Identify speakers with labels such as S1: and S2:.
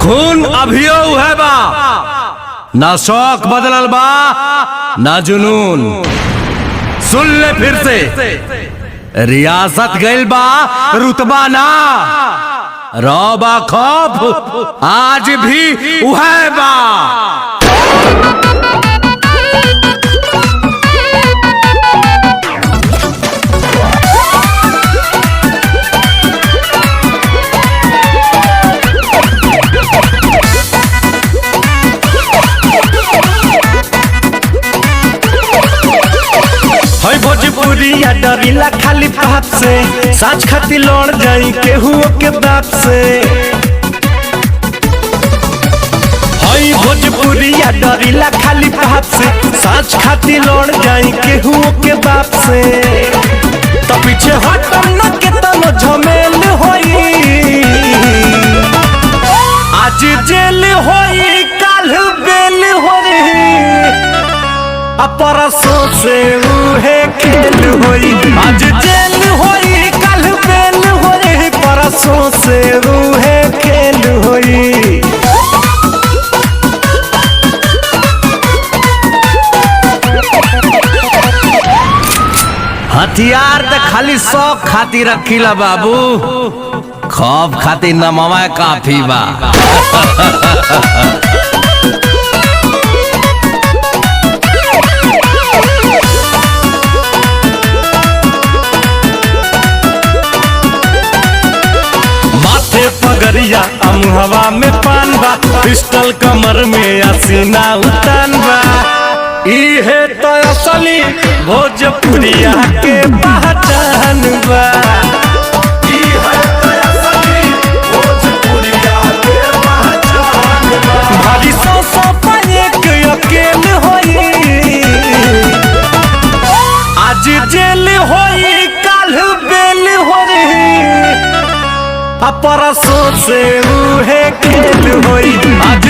S1: खून अभियो है बा, ना शौक बदलल बा ना जुनून। सुन ले फिर से, रियासत गइल बा रुतबा ना, रौबा खौफ आज भी उहै बा। भोजपुरिया डरीला खाली बात से, साच खाती लड़ जाई केहू के बाप से। हई भोजपुरिया डरीला खाली बात से, साच खाती लड़ जाई केहू के बाप से। तो पीछे हटम न के तनो झमेल होई, आज जेल होई काल बेल होई, परसों से उहे खेल होई। आज जेल होई कल बेल होई, परसों से उहे खेल होई। हथियार तो खाली शौक खातिर रखीला बाबू, खौफ खातिर नमवा काफी बा। पगरिया अमुहवा में पान बा, पिस्टल कमर में असीना उतान बा। इहे तो असली भोजपुरिया के पहचान बा। इहे तो असली भोजपुरिया के पहचान बा। भारी सौ पाए के अकेल होई, आज जेल होई काल बेल होई, परसों से उहे खेल होई। आज